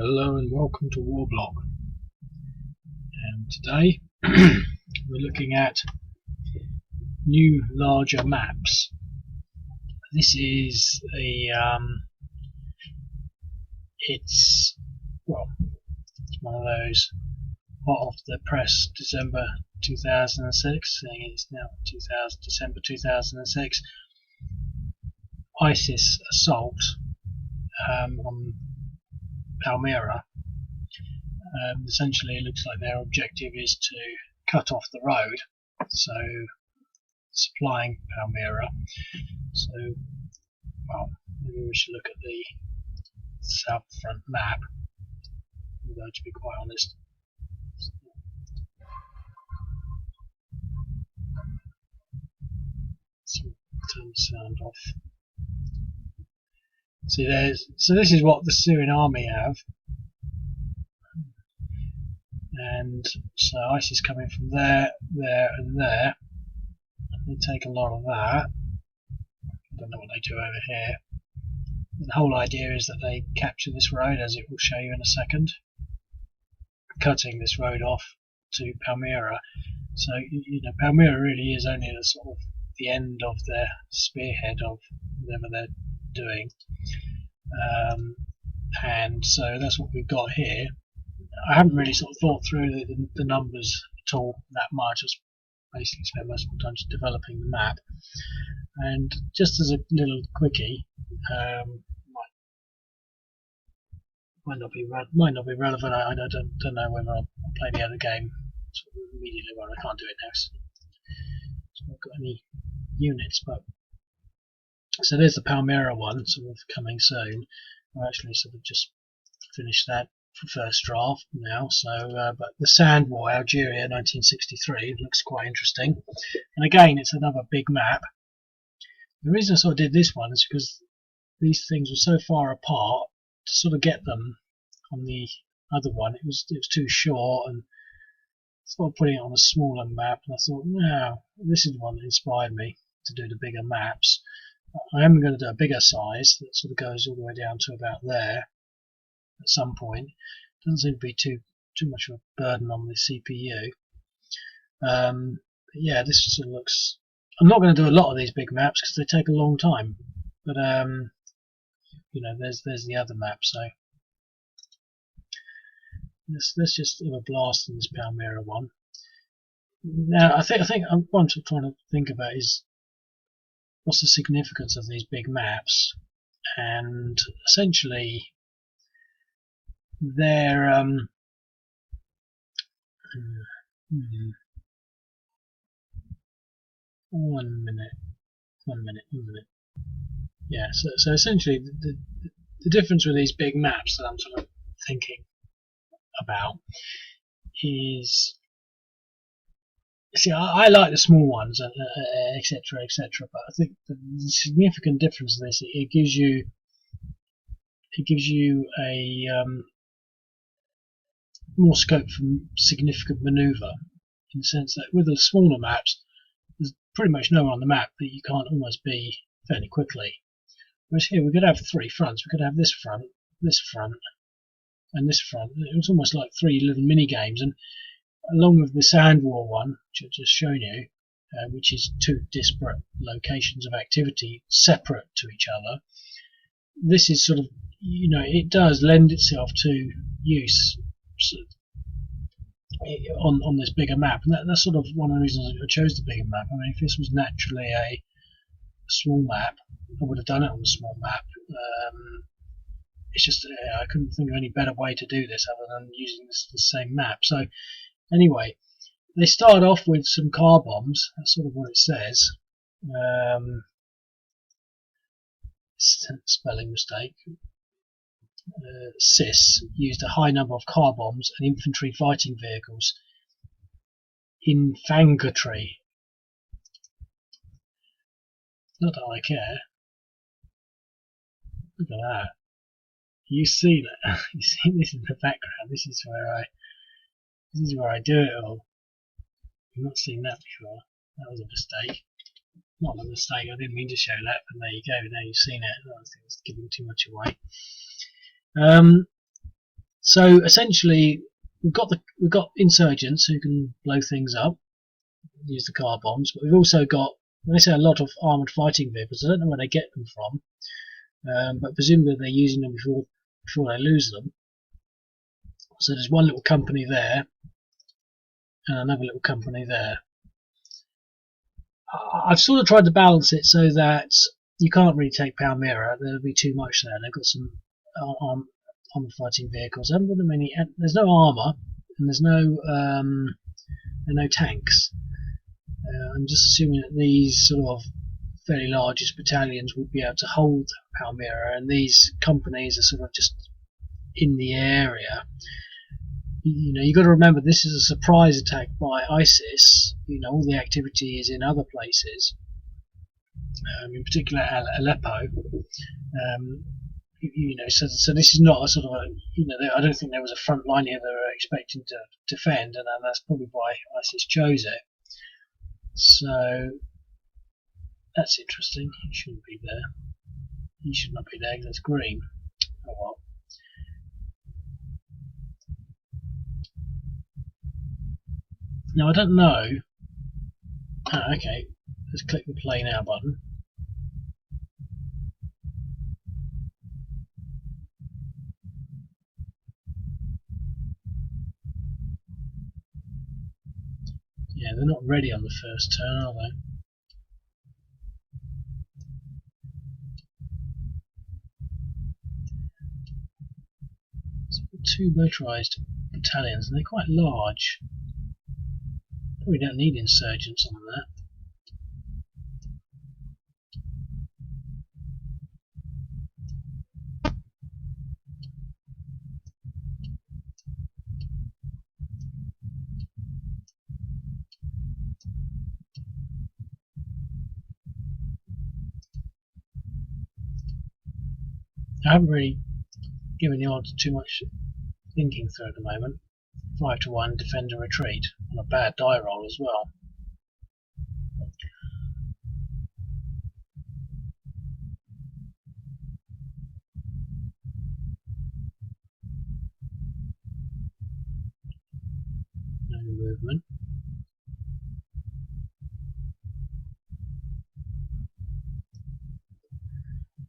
Hello and welcome to Warblock. And today we're looking at new larger maps. This is it's one of those hot off the press December 2006. Saying it's now December 2006. ISIS assault on Palmyra. Essentially, it looks like their objective is to cut off the road, so supplying Palmyra. So, well, maybe we should look at the south front map, although to be quite honest, so turn the sound off. See, so this is what the Syrian army have. And so ISIS coming from there, there and there. They take a lot of that. I don't know what they do over here. The whole idea is that they capture this road, as it will show you in a second, cutting this road off to Palmyra. So, you know, Palmyra really is only the sort of the end of their spearhead of whatever they're doing. And so that's what we've got here. I haven't really sort of thought through the numbers at all that much. I just basically spent most of my time just developing the map. And just as a little quickie, might not be relevant. I don't know whether I'll play the other game sort of immediately. Well, I can't do it now, so I've not got any units. But so there's the Palmyra one, sort of coming soon. I've actually sort of just finished that for first draft now. So, but the Sand War, Algeria, 1963, looks quite interesting. And again, it's another big map. The reason I sort of did this one is because these things were so far apart. To sort of get them on the other one, it was too short, and sort of putting it on a smaller map. And I thought, no, this is the one that inspired me to do the bigger maps. I am going to do a bigger size that sort of goes all the way down to about there at some point. Doesn't seem to be too much of a burden on the CPU. Yeah, this sort of looks. I'm not going to do a lot of these big maps because they take a long time. But you know, there's the other map. So let's just have a blast in this Palmyra one. Now, I think what I'm trying to think about is what's the significance of these big maps, and essentially they're 1 minute. Yeah, so essentially the difference with these big maps that I'm sort of thinking about is, see, I like the small ones, etc., etc. But I think the significant difference in this, it gives you a more scope for significant manoeuvre, in the sense that with the smaller maps, there's pretty much nowhere on the map that you can't almost be fairly quickly. Whereas here we could have three fronts. We could have this front, and this front. It was almost like three little mini games. And along with the Sand War one, which I've just shown you, which is two disparate locations of activity separate to each other, this is sort of, you know, it does lend itself to use on this bigger map, and that's sort of one of the reasons I chose the bigger map. I mean, if this was naturally a small map, I would have done it on a small map. It's just I couldn't think of any better way to do this other than using the same map. So anyway, they start off with some car bombs. That's sort of what it says. Spelling mistake. CIS used a high number of car bombs and infantry fighting vehicles. Infantry. Not that I care. Look at that. You see that? You see this in the background. This is where I do it all. I've not seen that before. That was a mistake. Not a mistake. I didn't mean to show that, but there you go. Now you've seen it. I think it's giving too much away. So essentially, we've got insurgents who can blow things up, use the car bombs, but we've also got, when I say a lot of armoured fighting vehicles, I don't know where they get them from, but presumably they're using them before they lose them. So there's one little company there, and another little company there. I've sort of tried to balance it so that you can't really take Palmyra. There'll be too much there. They've got some armored fighting vehicles. I haven't got them any. There's no armor, and there's no tanks. I'm just assuming that these sort of fairly largest battalions would be able to hold Palmyra, and these companies are sort of just in the area. You know, you've got to remember this is a surprise attack by ISIS. You know, all the activity is in other places, in particular Aleppo. You know, so this is not a sort of a, you know, I don't think there was a front line here they were expecting to defend, and that's probably why ISIS chose it. So that's interesting. He shouldn't be there. He should not be there because it's green. Oh well. Now I don't know. Okay, let's click the play now button. Yeah, they're not ready on the first turn, are they? So two motorised battalions, and they're quite large. Probably don't need insurgents on that. I haven't really given the odds too much thinking through at the moment. 5-1 defend a retreat on a bad die roll as well. No movement.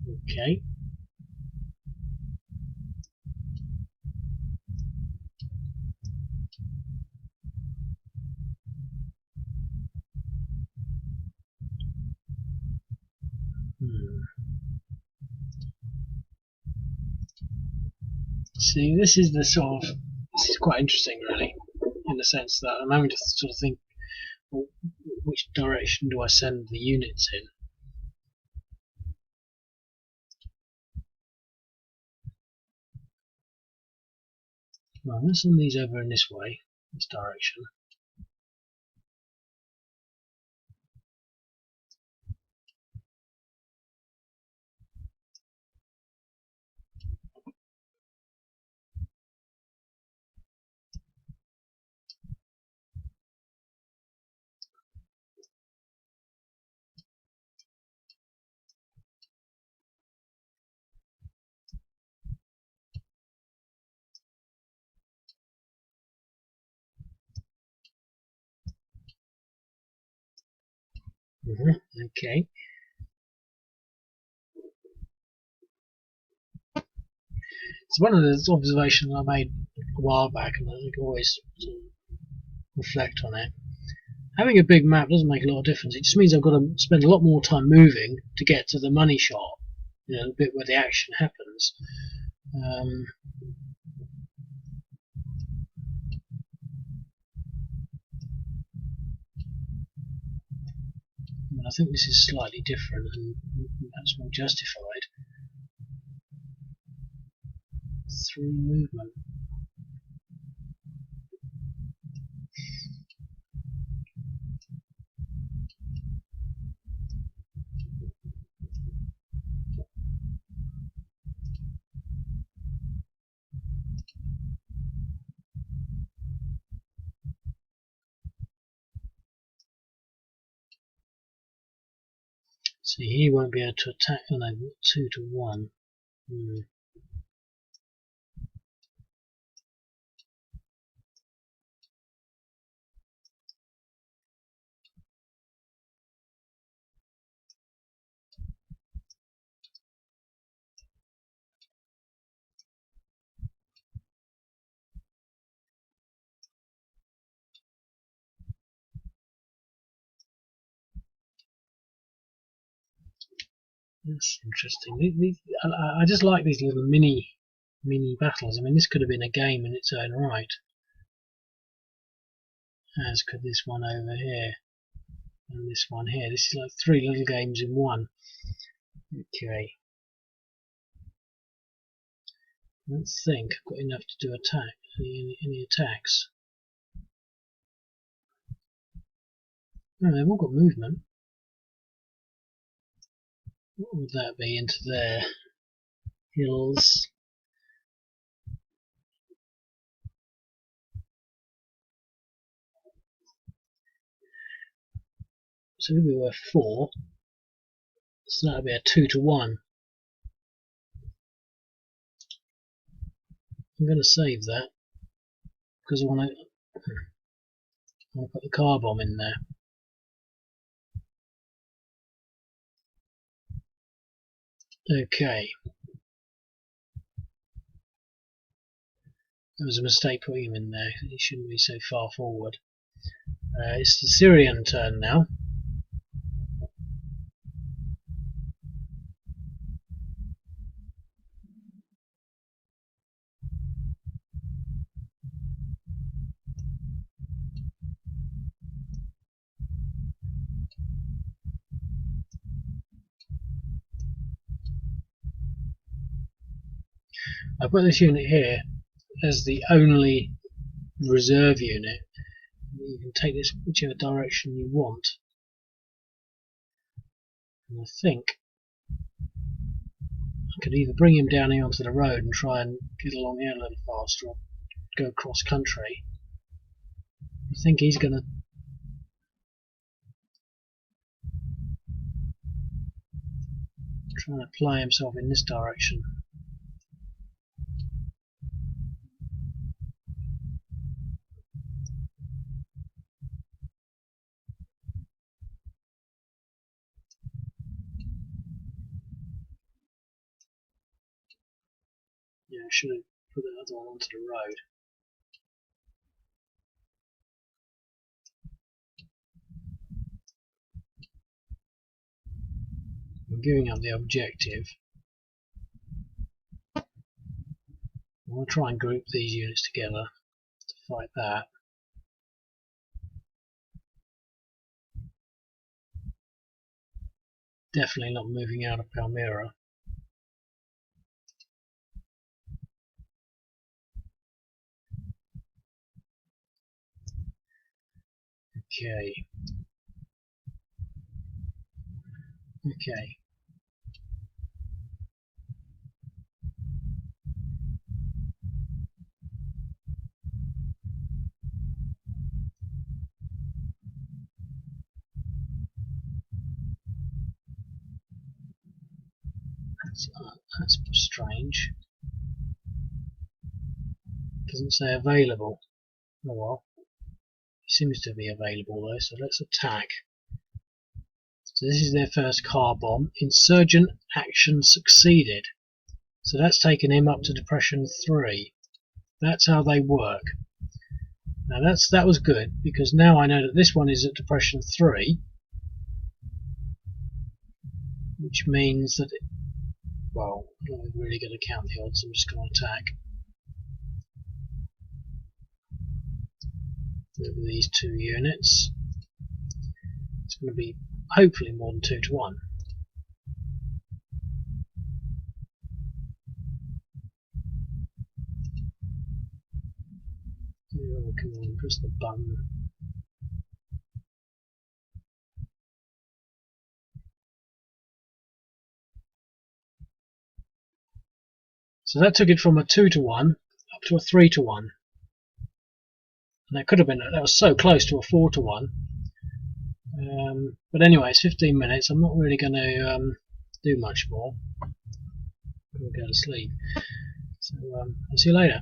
Okay. See, this is quite interesting, really, in the sense that I'm having to sort of think, well, which direction do I send the units in? Well, let's send these over in this way, this direction. Okay. It's one of the observations I made a while back, and I think I always sort of reflect on it. Having a big map doesn't make a lot of difference. It just means I've got to spend a lot more time moving to get to the money shot, you know, the bit where the action happens. I think this is slightly different and perhaps more justified. Through movement. See, he won't be able to attack. Oh no, 2-1. That's interesting. I just like these little mini battles. I mean, this could have been a game in its own right, as could this one over here and this one here. This is like 3 little games in one. Okay. Let's think. I've got enough to do attack. Any attacks? No, they've all got movement. What would that be into there? Hills. So we were 4. So that would be a 2 to 1. I'm going to save that because I want to put the car bomb in there. Okay. There was a mistake putting him in there. He shouldn't be so far forward. It's the Syrian turn now. I put this unit here as the only reserve unit. You can take this whichever direction you want. And I think I could either bring him down here onto the road and try and get along here a little faster, or go cross country. I think he's going to try and apply himself in this direction. Yeah, I should have put the other one onto the road. I'm giving up the objective. I want to try and group these units together to fight that. Definitely not moving out of Palmyra. Okay. Okay. That's strange. Doesn't say available. Oh well. He seems to be available though, so let's attack. So this is their first car bomb. Insurgent action succeeded. So that's taken him up to Depression 3. That's how they work. Now that was good, because now I know that this one is at Depression 3, which means that well, I'm not really going to count the odds, I'm just going to attack. Over these 2 units. It's going to be hopefully more than 2 to 1. Oh, come on, press the button. So that took it from a 2 to 1 up to a 3 to 1. And that could have been, that was so close to a 4 to 1. But anyway, it's 15 minutes. I'm not really going to do much more. I'm going to go to sleep. So I'll see you later.